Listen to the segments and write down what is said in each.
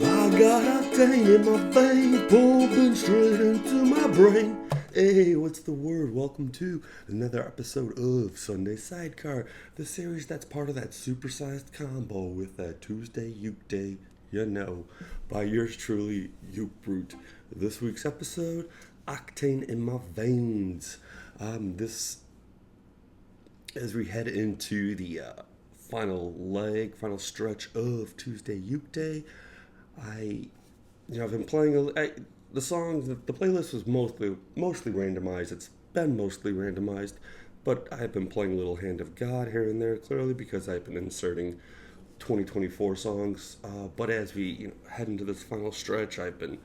I got octane in my veins, pumping straight into my brain. Hey, what's the word? Welcome to another episode of Sunday Sidecar, the series that's part of that supersized combo with that Tuesday Ukeday, by yours truly, Uke Brute. This week's episode, Octane in My Veins. This as we head into the final stretch of Tuesday Ukeday. I've been playing the songs. The playlist was mostly randomized. It's been mostly randomized, but I've been playing a little Hand of God here and there, clearly because I've been inserting 2024 songs. But as we head into this final stretch, I've been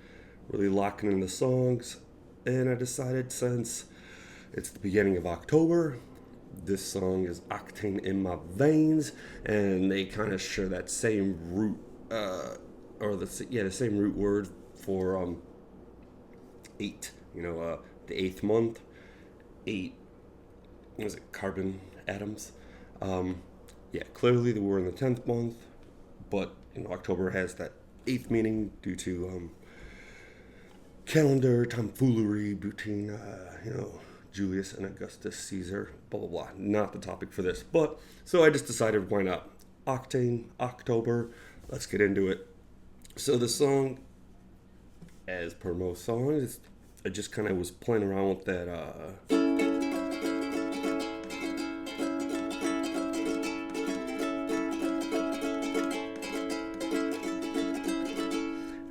really locking in the songs, and I decided since it's the beginning of October, this song is Octane in My Veins, and they kind of share that same root. The same root word for eight. The eighth month, eight. Was it carbon atoms? Clearly we're in the 10th month, but October has that eighth meaning due to calendar tomfoolery between Julius and Augustus Caesar. Blah blah blah. Not the topic for this, but so I just decided why not Octane October. Let's get into it. So the song, as per most songs, I just kind of was playing around with that.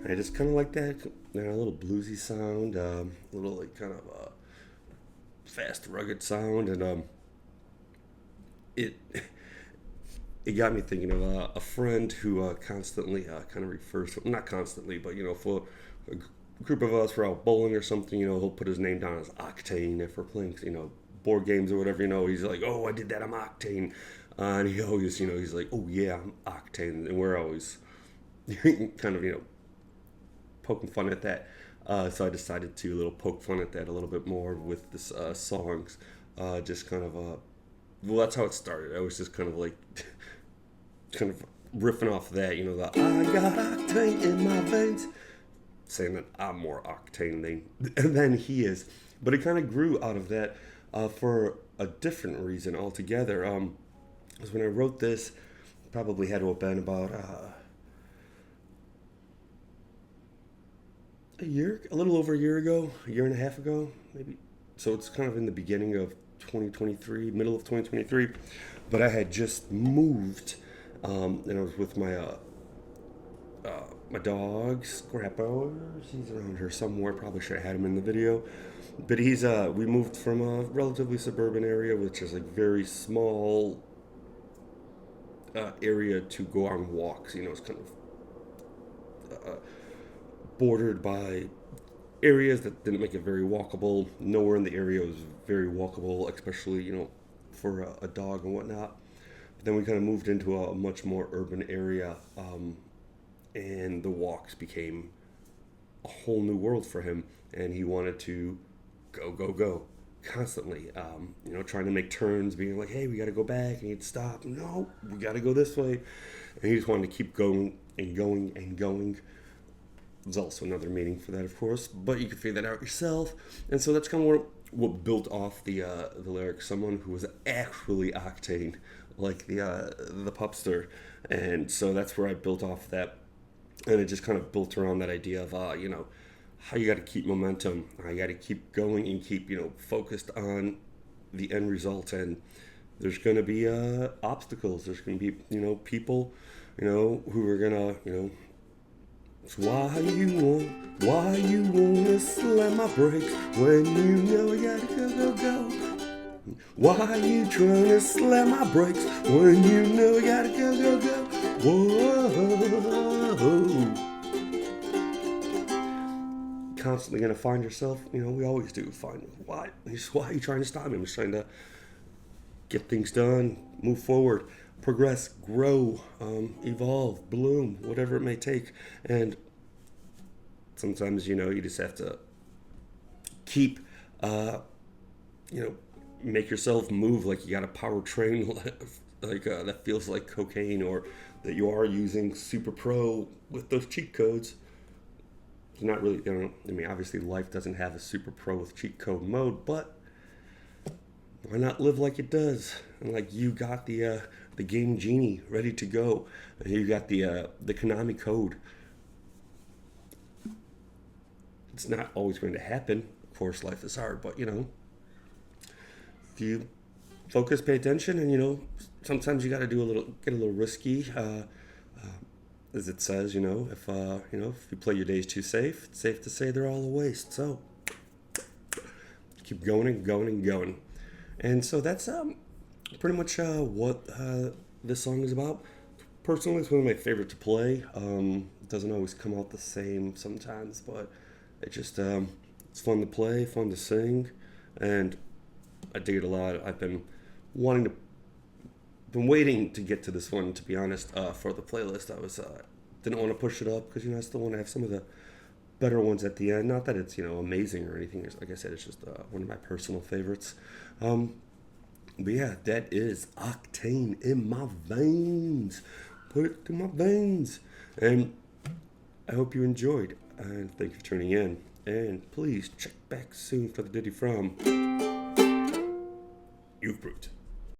I just kind of like that, a little bluesy sound, a little like kind of fast, rugged sound, and it got me thinking of a friend who constantly kind of refers to, not constantly, but for a group of us, we're out bowling or something, he'll put his name down as Octane if we're playing, board games or whatever, he's like, oh, I did that, I'm Octane. And he always, he's like, oh yeah, I'm Octane. And we're always kind of, poking fun at that. So I decided to poke fun at that a little bit more with this songs. Just kind of, well, that's how it started. I was just kind of kind of riffing off that, the I got octane in my veins, saying that I'm more octane than he is. But it kind of grew out of that for a different reason altogether. Because when I wrote this, probably had to have been about a little over a year ago, a year and a half ago, maybe. So it's kind of in the beginning of 2023, middle of 2023. But I had just moved. And I was with my dog, Scrapper. He's around here somewhere. Probably should have had him in the video. But we moved from a relatively suburban area, which is very small area to go on walks. It's kind of bordered by areas that didn't make it very walkable. Nowhere in the area was very walkable, especially, for a dog and whatnot. Then we kind of moved into a much more urban area, and the walks became a whole new world for him, and he wanted to go constantly, trying to make turns, being like, hey, we got to go back, and he'd stop, no, we got to go this way, and he just wanted to keep going and going and going. There's also another meaning for that, of course, but you can figure that out yourself. And so that's kind of what built off the lyrics. Someone who was actually Octane, like the pupster, and so that's where I built off that, and it just kind of built around that idea of how you got to keep momentum, how you got to keep going and keep focused on the end result. And there's going to be obstacles. There's going to be people who are gonna it's why you wanna slam my brakes when you know I gotta go. Why you trying to slam my brakes when you know I gotta go. Whoa. Constantly gonna find yourself, we always do find why are you trying to stop me? I'm just trying to get things done, move forward, progress, grow, evolve, bloom, whatever it may take. And sometimes, you just have to keep, make yourself move like you got a power train, that feels like cocaine, or that you are using Super Pro with those cheat codes. It's not really, I mean, obviously life doesn't have a Super Pro with cheat code mode, but why not live like it does? And like you got the Game Genie ready to go, and you got the Konami code. It's not always going to happen. Of course, life is hard, but if you focus, pay attention, and sometimes you got to get a little risky. As it says, if you play your days too safe, it's safe to say they're all a waste. So keep going and going and going. And so that's pretty much what this song is about. Personally, it's one of my favorite to play. It doesn't always come out the same sometimes, but it just it's fun to play, fun to sing, and I dig it a lot. I've been waiting to get to this one, to be honest, for the playlist. I was didn't want to push it up because I still want to have some of the better ones at the end. Not that it's amazing or anything. Like I said, it's just one of my personal favorites. But yeah, that is Octane in My Veins. Put it through my veins. And I hope you enjoyed. And thank you for tuning in. And please check back soon for the ditty from Uke Brute.